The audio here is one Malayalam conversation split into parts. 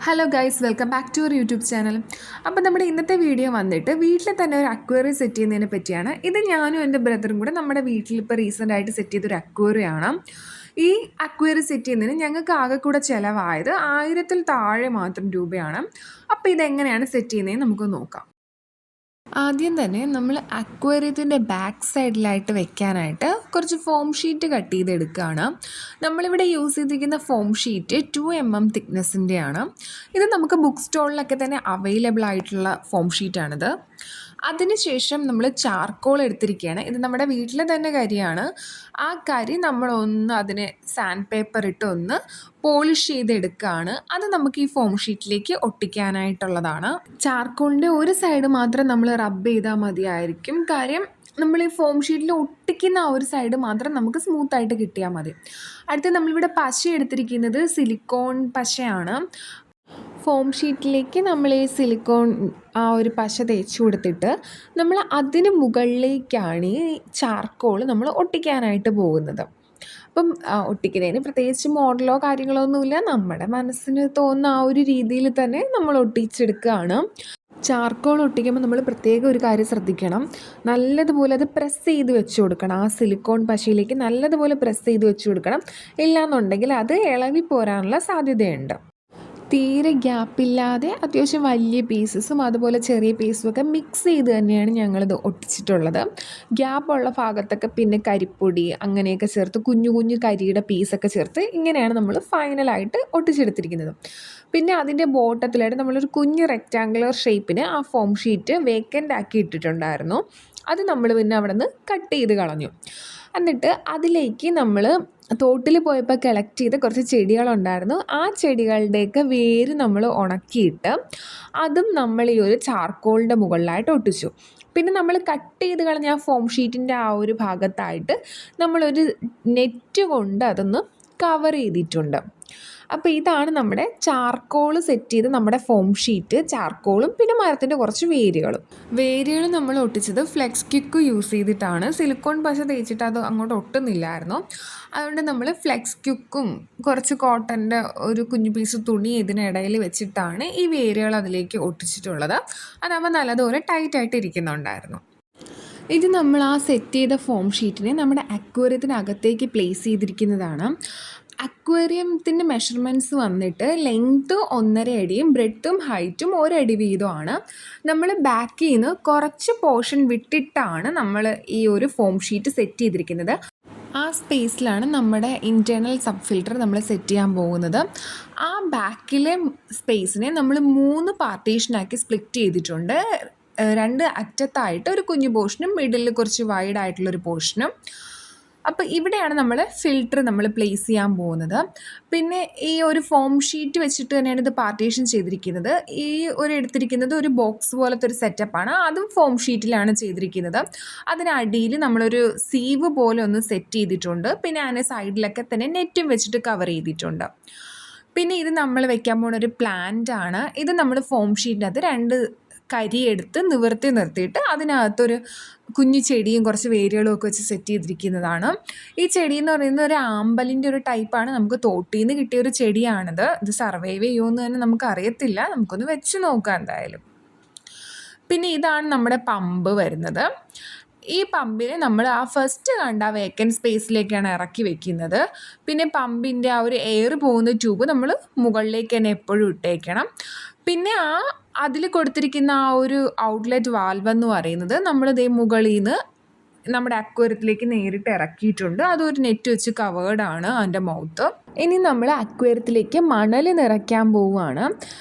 Hello guys, welcome back to our YouTube channel. അപ്പോൾ നമ്മുടെ ഇന്നത്തെ വീഡിയോ വന്നിട്ട് വീട്ടിൽ തന്നെ ഒരു അക്വേറിയം സെറ്റ് ചെയ്യുന്നതിനെ പറ്റിയാണ്. ഇത് ഞാനും എൻ്റെ ബ്രദറും കൂടെ നമ്മുടെ വീട്ടിൽ ഇപ്പോൾ റീസെൻ്റ് ആയിട്ട് സെറ്റ് ചെയ്തൊരു അക്വേറിയമാണ്. ഈ അക്വേറിയം സെറ്റ് ചെയ്യുന്നതിന് ഞങ്ങൾക്ക് ആകെ കൂടെ ചിലവായത് 1000-ൽ താഴെ മാത്രം രൂപയാണ്. അപ്പോൾ ഇതെങ്ങനെയാണ് സെറ്റ് ചെയ്യുന്നതെന്ന് നമുക്ക് നോക്കാം. ആദ്യം തന്നെ നമ്മൾ അക്വേറിയത്തിൻ്റെ ബാക്ക് സൈഡിലായിട്ട് വെക്കാനായിട്ട് കുറച്ച് ഫോം ഷീറ്റ് കട്ട് ചെയ്തെടുക്കുകയാണ്. നമ്മളിവിടെ യൂസ് ചെയ്തിരിക്കുന്ന ഫോം ഷീറ്റ് 2 mm തിക്നെസ്സിൻ്റെയാണ്. ഇത് നമുക്ക് ബുക്ക് സ്റ്റോളിലൊക്കെ തന്നെ അവൈലബിൾ ആയിട്ടുള്ള ഫോം ഷീറ്റാണിത്. അതിനുശേഷം നമ്മൾ ചാർക്കോൾ എടുത്തിരിക്കുകയാണ്. ഇത് നമ്മുടെ വീട്ടിലെ തന്നെ കരിയാണ്. ആ കരി നമ്മളൊന്ന് അതിനെ സാൻഡ് പേപ്പർ ഇട്ട് ഒന്ന് പോളിഷ് ചെയ്തെടുക്കുകയാണ്. അത് നമുക്ക് ഈ ഫോം ഷീറ്റിലേക്ക് ഒട്ടിക്കാനായിട്ടുള്ളതാണ്. ചാർക്കോളിൻ്റെ ഒരു സൈഡ് മാത്രം നമ്മൾ റബ്ബ് ചെയ്താൽ മതിയായിരിക്കും. കാര്യം നമ്മൾ ഈ ഫോം ഷീറ്റിൽ ഒട്ടിക്കുന്ന ആ ഒരു സൈഡ് മാത്രം നമുക്ക് സ്മൂത്തായിട്ട് കിട്ടിയാൽ മതി. അടുത്ത് നമ്മളിവിടെ പശ എടുത്തിരിക്കുന്നത് സിലിക്കോൺ പശയാണ്. ഫോം ഷീറ്റിലേക്ക് നമ്മൾ ഈ സിലിക്കോൺ ആ ഒരു പശ തേച്ച് കൊടുത്തിട്ട് നമ്മൾ അതിന് മുകളിലേക്കാണ് ഈ ചാർക്കോൾ നമ്മൾ ഒട്ടിക്കാനായിട്ട് പോകുന്നത്. അപ്പം ഒട്ടിക്കുന്നതിന് പ്രത്യേകിച്ച് മോഡലോ കാര്യങ്ങളോ ഒന്നുമില്ല. നമ്മുടെ മനസ്സിന് തോന്നുന്ന ആ ഒരു രീതിയിൽ തന്നെ നമ്മൾ ഒട്ടിച്ചെടുക്കുകയാണ്. ചാർക്കോൾ ഒട്ടിക്കുമ്പോൾ നമ്മൾ പ്രത്യേകം ഒരു കാര്യം ശ്രദ്ധിക്കണം. നല്ലതുപോലെ അത് പ്രസ് ചെയ്ത് വെച്ച് കൊടുക്കണം. ആ സിലിക്കോൺ പശയിലേക്ക് നല്ലതുപോലെ പ്രസ് ചെയ്ത് വെച്ച് കൊടുക്കണം. ഇല്ലയെന്നുണ്ടെങ്കിൽ അത് ഇളകി പോരാനുള്ള സാധ്യതയുണ്ട്. തീരെ ഗ്യാപ്പില്ലാതെ അത്യാവശ്യം വലിയ പീസസും അതുപോലെ ചെറിയ പീസും ഒക്കെ മിക്സ് ചെയ്ത് തന്നെയാണ് ഞങ്ങളിത് ഒട്ടിച്ചിട്ടുള്ളത്. ഗ്യാപ്പുള്ള ഭാഗത്തൊക്കെ പിന്നെ കരിപ്പൊടി അങ്ങനെയൊക്കെ ചേർത്ത് കുഞ്ഞു കുഞ്ഞു കരിയുടെ പീസൊക്കെ ചേർത്ത് ഇങ്ങനെയാണ് നമ്മൾ ഫൈനലായിട്ട് ഒട്ടിച്ചെടുത്തിരിക്കുന്നത്. പിന്നെ അതിൻ്റെ ബോട്ടത്തിലായിട്ട് നമ്മളൊരു കുഞ്ഞ് റെക്റ്റാങ്കുലർ ഷേപ്പിന് ആ ഫോം ഷീറ്റ് വേക്കൻ്റ് ആക്കി ഇട്ടിട്ടുണ്ടായിരുന്നു. അത് നമ്മൾ പിന്നെ അവിടെ നിന്ന് കട്ട് ചെയ്ത് കളഞ്ഞു. എന്നിട്ട് അതിലേക്ക് നമ്മൾ തോട്ടിൽ പോയപ്പോൾ കളക്ട് ചെയ്ത കുറച്ച് ചെടികളുണ്ടായിരുന്നു. ആ ചെടികളുടെയൊക്കെ വേര് നമ്മൾ ഉണക്കിയിട്ട് അതും നമ്മൾ ഈ ഒരു ചാർക്കോളിൻ്റെ മുകളിലായിട്ട് ഒട്ടിച്ചു. പിന്നെ നമ്മൾ കട്ട് ചെയ്ത് കളഞ്ഞ ആ ഫോം ഷീറ്റിൻ്റെ ആ ഒരു ഭാഗത്തായിട്ട് നമ്മളൊരു നെറ്റ് കൊണ്ട് അതൊന്ന് കവർ ചെയ്തിട്ടുണ്ട്. അപ്പോൾ ഇതാണ് നമ്മുടെ ചാർക്കോൾ സെറ്റ് ചെയ്ത് നമ്മുടെ ഫോം ഷീറ്റ്, ചാർക്കോളും പിന്നെ മരത്തിൻ്റെ കുറച്ച് വേരുകൾ നമ്മൾ ഒട്ടിച്ചത് ഫ്ലെക്സ് ക്വിക്ക് യൂസ് ചെയ്തിട്ടാണ്. സിലിക്കോൺ പശ തേച്ചിട്ട് അത് അങ്ങോട്ട് ഒട്ടുന്നില്ലായിരുന്നു. അതുകൊണ്ട് നമ്മൾ ഫ്ലെക്സ് ക്വിക്കും കുറച്ച് കോട്ടൻ്റെ ഒരു കുഞ്ഞു പീസ് തുണി ഇതിനിടയിൽ വെച്ചിട്ടാണ് ഈ വേരുകൾ അതിലേക്ക് ഒട്ടിച്ചിട്ടുള്ളത്. അതാകുമ്പോൾ നല്ലതുപോലെ ടൈറ്റായിട്ട് ഇരിക്കുന്നുണ്ടായിരുന്നു. ഇത് നമ്മൾ ആ സെറ്റ് ചെയ്ത ഫോം ഷീറ്റിനെ നമ്മുടെ അക്വേറിയത്തിനകത്തേക്ക് പ്ലേസ് ചെയ്തിരിക്കുന്നതാണ്. അക്വേറിയത്തിൻ്റെ മെഷർമെൻറ്റ്സ് വന്നിട്ട് ലെങ്ത്ത് 1.5 അടിയും ബ്രെഡ്ത്തും ഹൈറ്റും 1 അടി വീതമാണ്. നമ്മൾ ബാക്കിൽ നിന്ന് കുറച്ച് പോർഷൻ വിട്ടിട്ടാണ് നമ്മൾ ഈ ഒരു ഫോം ഷീറ്റ് സെറ്റ് ചെയ്തിരിക്കുന്നത്. ആ സ്പേസിലാണ് നമ്മുടെ ഇൻറ്റേർണൽ സബ് ഫിൽറ്റർ നമ്മൾ സെറ്റ് ചെയ്യാൻ പോകുന്നത്. ആ ബാക്കിലെ സ്പേസിനെ നമ്മൾ 3 പാർട്ടീഷനാക്കി സ്പ്ലിറ്റ് ചെയ്തിട്ടുണ്ട്. 2 അറ്റത്തായിട്ട് ഒരു കുഞ്ഞു പോർഷനും മിഡിലിൽ കുറച്ച് വൈഡ് ആയിട്ടുള്ളൊരു പോർഷനും. അപ്പോൾ ഇവിടെയാണ് നമ്മൾ ഫിൽറ്റർ നമ്മൾ പ്ലേസ് ചെയ്യാൻ പോകുന്നത്. പിന്നെ ഈ ഒരു ഫോം ഷീറ്റ് വെച്ചിട്ട് തന്നെയാണ് ഇത് പാർട്ടീഷൻ ചെയ്തിരിക്കുന്നത്. ഈ എടുത്തിരിക്കുന്നത് ഒരു ബോക്സ് പോലത്തെ ഒരു സെറ്റപ്പാണ്. അതും ഫോം ഷീറ്റിലാണ് ചെയ്തിരിക്കുന്നത്. അതിനടിയിൽ നമ്മളൊരു സീവ് പോലെ ഒന്ന് സെറ്റ് ചെയ്തിട്ടുണ്ട്. പിന്നെ അതിന് സൈഡിലൊക്കെ തന്നെ നെറ്റും വെച്ചിട്ട് കവർ ചെയ്തിട്ടുണ്ട്. പിന്നെ ഇത് നമ്മൾ വെക്കാൻ പോകുന്ന ഒരു പ്ലാന്റ് ആണ്. ഇത് നമ്മൾ ഫോം ഷീറ്റിനകത്ത് 2 കരിയെടുത്ത് നിർത്തിയിട്ട് അതിനകത്തൊരു കുഞ്ഞു ചെടിയും കുറച്ച് വേരുകളും ഒക്കെ വെച്ച് സെറ്റ് ചെയ്തിരിക്കുന്നതാണ്. ഈ ചെടി എന്ന് പറയുന്നത് ഒരു ആമ്പലിൻ്റെ ഒരു ടൈപ്പാണ്. നമുക്ക് തോട്ടിൽ നിന്ന് കിട്ടിയ ഒരു ചെടിയാണിത്. ഇത് സർവൈവ് ചെയ്യുമെന്ന് തന്നെ നമുക്ക് അറിയത്തില്ല. നമുക്കൊന്ന് വെച്ച് നോക്കാം എന്തായാലും. പിന്നെ ഇതാണ് നമ്മുടെ പമ്പ് വരുന്നത്. ഈ പമ്പിനെ നമ്മൾ ആ ഫസ്റ്റ് കണ്ട വേക്കൻറ്റ് സ്പേസിലേക്കാണ് ഇറക്കി വെക്കുന്നത്. പിന്നെ പമ്പിൻ്റെ ആ ഒരു എയർ പോകുന്ന ട്യൂബ് നമ്മൾ മുകളിലേക്ക് തന്നെ എപ്പോഴും ഇട്ടേക്കണം. പിന്നെ അതിൽ കൊടുത്തിരിക്കുന്ന ആ ഒരു ഔട്ട്ലെറ്റ് വാൽവ് എന്ന് പറയുന്നത് നമ്മൾ ഇതേ മുകളിൽ നിന്ന് നമ്മുടെ അക്വേറിയത്തിലേക്ക് നേരിട്ട് ഇറക്കിയിട്ടുണ്ട്. അതൊരു നെറ്റ് വെച്ച് കവേർഡാണ് അതിൻ്റെ മൗത്ത്. ഇനി നമ്മൾ അക്വേറിയത്തിലേക്ക് മണൽ നിറയ്ക്കാൻ പോവുകയാണ്.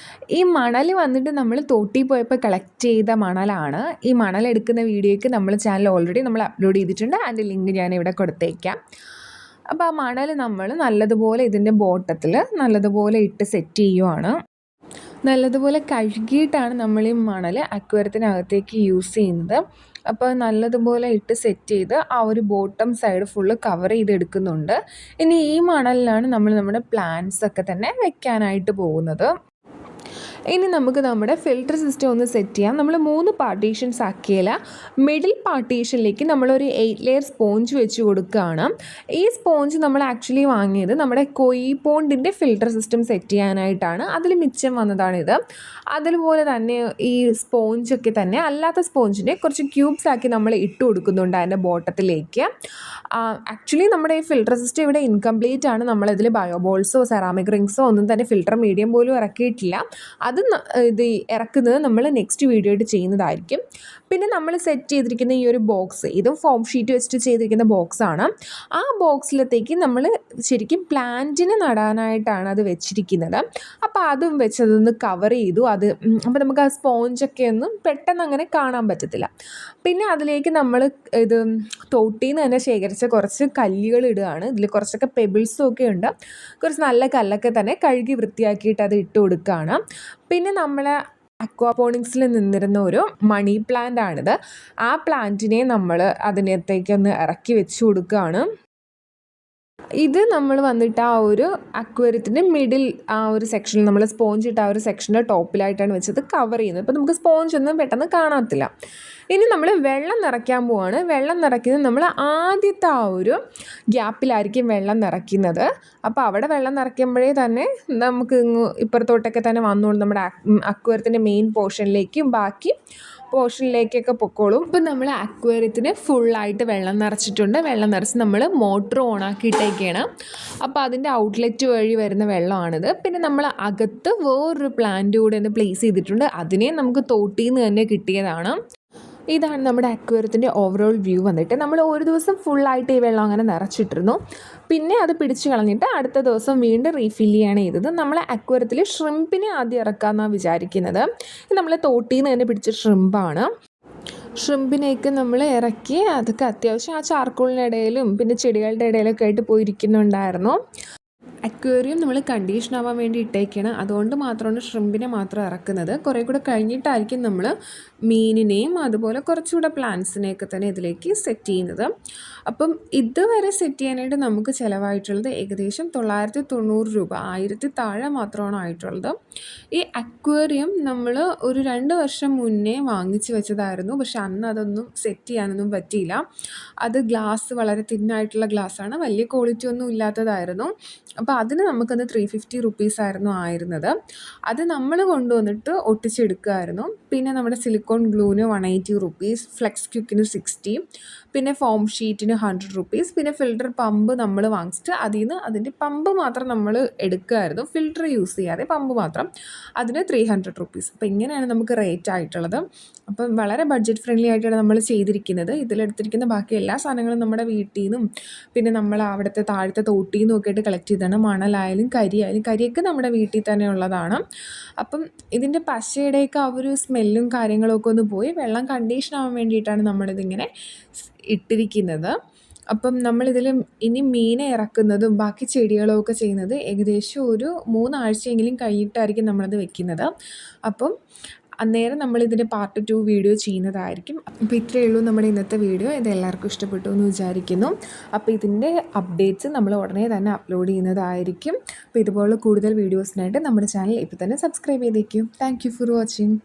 ഈ മണൽ വന്നിട്ട് നമ്മൾ തോട്ടിൽ പോയപ്പോൾ കളക്ട് ചെയ്ത മണലാണ്. ഈ മണൽ എടുക്കുന്ന വീഡിയോയ്ക്ക് നമ്മൾ ചാനൽ ഓൾറെഡി നമ്മൾ അപ്ലോഡ് ചെയ്തിട്ടുണ്ട്. അതിൻ്റെ ലിങ്ക് ഞാൻ ഇവിടെ കൊടുത്തേക്കാം. അപ്പോൾ ആ മണൽ നമ്മൾ നല്ലതുപോലെ ഇതിൻ്റെ ബോട്ടത്തിൽ നല്ലതുപോലെ ഇട്ട് സെറ്റ് ചെയ്യുവാണ്. നല്ലതുപോലെ കഴുകിയിട്ടാണ് നമ്മൾ ഈ മണൽ അക്വേറിയത്തിനകത്തേക്ക് യൂസ് ചെയ്യുന്നത്. അപ്പോൾ നല്ലതുപോലെ ഇട്ട് സെറ്റ് ചെയ്ത് ആ ഒരു ബോട്ടം സൈഡ് ഫുള്ള് കവർ ചെയ്തെടുക്കുന്നുണ്ട്. ഇനി ഈ മണലിലാണ് നമ്മൾ നമ്മുടെ പ്ലാന്റ്സ് ഒക്കെ തന്നെ വെക്കാനായിട്ട് പോകുന്നത്. ഇനി നമുക്ക് നമ്മുടെ ഫിൽറ്റർ സിസ്റ്റം ഒന്ന് സെറ്റ് ചെയ്യാം. നമ്മൾ 3 പാർട്ടീഷൻസ് ആക്കിയില്ല. മിഡിൽ പാർട്ടീഷനിലേക്ക് നമ്മളൊരു 8 ലെയർ സ്പോഞ്ച് വെച്ച് കൊടുക്കുകയാണ്. ഈ സ്പോഞ്ച് നമ്മൾ ആക്ച്വലി വാങ്ങിയത് നമ്മുടെ കൊയി പോണ്ടിൻ്റെ ഫിൽറ്റർ സിസ്റ്റം സെറ്റ് ചെയ്യാനായിട്ടാണ്. അതിൽ മിച്ചം വന്നതാണിത്. അതുപോലെ തന്നെ ഈ സ്പോഞ്ചൊക്കെ തന്നെ അല്ലാത്ത സ്പോഞ്ചിനെ കുറച്ച് ക്യൂബ്സ് ആക്കി നമ്മൾ ഇട്ട് കൊടുക്കുന്നുണ്ട് അതിൻ്റെ ബോട്ടത്തിലേക്ക്. ആക്ച്വലി നമ്മുടെ ഈ ഫിൽറ്റർ സിസ്റ്റം ഇവിടെ ഇൻകംപ്ലീറ്റ് ആണ്. നമ്മളിതിൽ ബയോബോൾസോ സെറാമിക് റിങ്സോ ഒന്നും തന്നെ ഫിൽറ്റർ മീഡിയം പോലും ഇറക്കിയിട്ടില്ല. അത് ഇത് ഇറക്കുന്നത് നമ്മൾ നെക്സ്റ്റ് വീഡിയോ ആയിട്ട് ചെയ്യുന്നതായിരിക്കും. പിന്നെ നമ്മൾ സെറ്റ് ചെയ്തിരിക്കുന്ന ഈ ഒരു ബോക്സ്, ഇതും ഫോം ഷീറ്റ് വെച്ചിട്ട് ചെയ്തിരിക്കുന്ന ബോക്സാണ്. ആ ബോക്സിലത്തേക്ക് നമ്മൾ ശരിക്കും പ്ലാന്റിന് നടാനായിട്ടാണ് അത് വെച്ചിരിക്കുന്നത്. അപ്പോൾ അതും വെച്ച് അതൊന്ന് കവർ ചെയ്തു. അപ്പോൾ നമുക്ക് ആ സ്പോഞ്ചൊക്കെ ഒന്നും പെട്ടെന്ന് അങ്ങനെ കാണാൻ പറ്റത്തില്ല. പിന്നെ അതിലേക്ക് നമ്മൾ ഇത് തോട്ടിൽ നിന്ന് തന്നെ ശേഖരിച്ച കുറച്ച് കല്ലുകൾ ഇടുകയാണ്. ഇതിൽ കുറച്ചൊക്കെ പെബിൾസും ഒക്കെ ഉണ്ട്. കുറച്ച് നല്ല കല്ലൊക്കെ തന്നെ കഴുകി വൃത്തിയാക്കിയിട്ട് അത് ഇട്ട് കൊടുക്കുകയാണ്. പിന്നെ നമ്മൾ അക്വാപോണിക്സിൽ നിന്നിരുന്ന ഒരു മണി പ്ലാന്റ് ആണിത്. ആ പ്ലാന്റിനെ നമ്മൾ അതിനകത്തേക്കൊന്ന് ഇറക്കി വെച്ച് കൊടുക്കുകയാണ്. ഇത് നമ്മൾ വന്നിട്ട് ആ ഒരു അക്വേറിയത്തിൻ്റെ മിഡിൽ ആ ഒരു സെക്ഷനിൽ നമ്മൾ സ്പോഞ്ച് ഇട്ട ആ ഒരു സെക്ഷൻ്റെ ടോപ്പിലായിട്ടാണ് വെച്ചത് കവർ ചെയ്യുന്നത്. അപ്പോൾ നമുക്ക് സ്പോഞ്ച് ഒന്നും പെട്ടെന്ന് കാണത്തില്ല. ഇനി നമ്മൾ വെള്ളം നിറയ്ക്കാൻ പോവാണ്. വെള്ളം നിറയ്ക്കുന്നത് നമ്മൾ ആദ്യത്തെ ആ ഒരു ഗ്യാപ്പിലായിരിക്കും വെള്ളം നിറയ്ക്കുന്നത്. അപ്പോൾ അവിടെ വെള്ളം നിറയ്ക്കുമ്പോഴേ തന്നെ നമുക്ക് ഇപ്പുറത്തോട്ടൊക്കെ തന്നെ വന്നുകൊണ്ട് നമ്മുടെ അക്വേറിയത്തിൻ്റെ മെയിൻ പോർഷനിലേക്കും ബാക്കി പോർഷനിലേക്കൊക്കെ പൊക്കോളും. ഇപ്പം നമ്മൾ അക്വേറിയത്തിന് ഫുള്ളായിട്ട് വെള്ളം നിറച്ചിട്ടുണ്ട്. വെള്ളം നിറച്ച് നമ്മൾ മോട്ടർ ഓണാക്കിയിട്ടേക്കാണ്. അപ്പോൾ അതിൻ്റെ ഔട്ട്ലെറ്റ് വഴി വരുന്ന വെള്ളമാണിത്. പിന്നെ നമ്മൾ അകത്ത് വേറൊരു പ്ലാന്റ് കൂടെ ഒന്ന് പ്ലേസ് ചെയ്തിട്ടുണ്ട്. അതിനെ നമുക്ക് തോട്ടിൽ നിന്ന് തന്നെ കിട്ടിയതാണ്. ഇതാണ് നമ്മുടെ അക്വേറിയത്തിൻ്റെ ഓവറോൾ വ്യൂ വന്നിട്ട്. നമ്മൾ ഒരു ദിവസം ഫുള്ളായിട്ട് ഈ വെള്ളം അങ്ങനെ നിറച്ചിട്ടിരുന്നു. പിന്നെ അത് പിടിച്ച് കളഞ്ഞിട്ട് അടുത്ത ദിവസം വീണ്ടും റീഫിൽ ചെയ്യാണ് ചെയ്തത്. നമ്മൾ അക്വേറിയത്തിൽ ഷ്രിമ്പിനെ ആദ്യം ഇറക്കാമെന്നാണ് വിചാരിക്കുന്നത്. നമ്മൾ തോട്ടിൽ നിന്ന് തന്നെ പിടിച്ച ഷ്രിമ്പാണ്. ഷ്രിമ്പിനെയൊക്കെ നമ്മൾ ഇറക്കി അതൊക്കെ അത്യാവശ്യം ആ ചാർക്കോളിനിടയിലും പിന്നെ ചെടികളുടെ ഇടയിലൊക്കെ ആയിട്ട് പോയിരിക്കുന്നുണ്ടായിരുന്നു. അക്വേറിയം നമ്മൾ കണ്ടീഷൻ ആവാൻ വേണ്ടി ഇട്ടേക്കാണ്. അതുകൊണ്ട് മാത്രമാണ് ഷ്രിമ്പിനെ മാത്രം ഇറക്കുന്നത്. കുറേ കൂടെ കഴിഞ്ഞിട്ടായിരിക്കും നമ്മൾ മീനിനെയും അതുപോലെ കുറച്ചുകൂടെ പ്ലാന്റ്സിനെയൊക്കെ തന്നെ ഇതിലേക്ക് സെറ്റ് ചെയ്യുന്നത്. അപ്പം ഇതുവരെ സെറ്റ് ചെയ്യാനായിട്ട് നമുക്ക് ചിലവായിട്ടുള്ളത് ഏകദേശം 990 രൂപ, 1000 താഴെ മാത്രമാണ് ആയിട്ടുള്ളത്. ഈ അക്വേറിയം നമ്മൾ ഒരു 2 വർഷം മുന്നേ വാങ്ങിച്ച് വെച്ചതായിരുന്നു. പക്ഷെ അന്ന് അതൊന്നും സെറ്റ് ചെയ്യാനൊന്നും പറ്റിയില്ല. അത് ഗ്ലാസ് വളരെ തിന്നായിട്ടുള്ള ഗ്ലാസ്സാണ്, വലിയ ക്വാളിറ്റി ഒന്നും ഇല്ലാത്തതായിരുന്നു. അപ്പോൾ അതിന് നമുക്കത് 350 റുപ്പീസായിരുന്നു ആയിരുന്നത്. അത് നമ്മൾ കൊണ്ടുവന്നിട്ട് ഒട്ടിച്ചെടുക്കുമായിരുന്നു. പിന്നെ നമ്മുടെ സിലിക്കോൺ ഗ്ലൂവിന് 180 റുപ്പീസ്, ഫ്ലെക്സ് ക്യൂക്കിന് 60, പിന്നെ ഫോം ഷീറ്റിന് 100 റുപ്പീസ്, പിന്നെ ഫിൽറ്റർ പമ്പ് നമ്മൾ വാങ്ങിച്ചിട്ട് അതിൻ്റെ പമ്പ് മാത്രം നമ്മൾ എടുക്കുമായിരുന്നു, ഫിൽറ്റർ യൂസ് ചെയ്യാതെ പമ്പ് മാത്രം, അതിന് 300 റുപ്പീസ്. അപ്പോൾ ഇങ്ങനെയാണ് നമുക്ക് റേറ്റ് ആയിട്ടുള്ളത്. അപ്പം വളരെ ബഡ്ജറ്റ് ഫ്രണ്ട്ലി ആയിട്ടാണ് നമ്മൾ ചെയ്തിരിക്കുന്നത്. ഇതിലെടുത്തിരിക്കുന്ന ബാക്കി എല്ലാ സാധനങ്ങളും നമ്മുടെ വീട്ടിൽ നിന്നും പിന്നെ നമ്മൾ അവിടുത്തെ താഴത്തെ തോട്ടിൽ നിന്നും ഒക്കെ ആയിട്ട് കളക്ട് ചെയ്താണ്. മണലായാലും കരിയൊക്കെ നമ്മുടെ വീട്ടിൽ തന്നെ ഉള്ളതാണ്. അപ്പം ഇതിൻ്റെ പശയുടെയൊക്കെ ആ ഒരു സ്മെല്ലും കാര്യങ്ങളൊക്കെ ഒന്ന് പോയി വെള്ളം കണ്ടീഷൻ ആവാൻ വേണ്ടിയിട്ടാണ് നമ്മളിതിങ്ങനെ ഇട്ടിരിക്കുന്നത്. അപ്പം നമ്മളിതിൽ ഇനി മീനെ ഇറക്കുന്നതും ബാക്കി ചെടികളും ഒക്കെ ചെയ്യുന്നത് ഏകദേശം ഒരു 3 ആഴ്ചയെങ്കിലും കഴിഞ്ഞിട്ടായിരിക്കും നമ്മളത് വെക്കുന്നത്. അപ്പം അന്നേരം നമ്മളിതിൻ്റെ പാർട്ട് 2 വീഡിയോ ചെയ്യുന്നതായിരിക്കും. അപ്പോൾ ഇത്രയേ ഉള്ളൂ നമ്മുടെ ഇന്നത്തെ വീഡിയോ. ഇത് എല്ലാവർക്കും ഇഷ്ടപ്പെട്ടു എന്ന് വിചാരിക്കുന്നു. അപ്പോൾ ഇതിൻ്റെ അപ്ഡേറ്റ്സ് നമ്മൾ ഉടനെ തന്നെ അപ്ലോഡ് ചെയ്യുന്നതായിരിക്കും. അപ്പോൾ ഇതുപോലുള്ള കൂടുതൽ വീഡിയോസിനായിട്ട് നമ്മുടെ ചാനൽ ഇപ്പോൾ തന്നെ സബ്സ്ക്രൈബ് ചെയ്തേക്കും. Thank you for watching.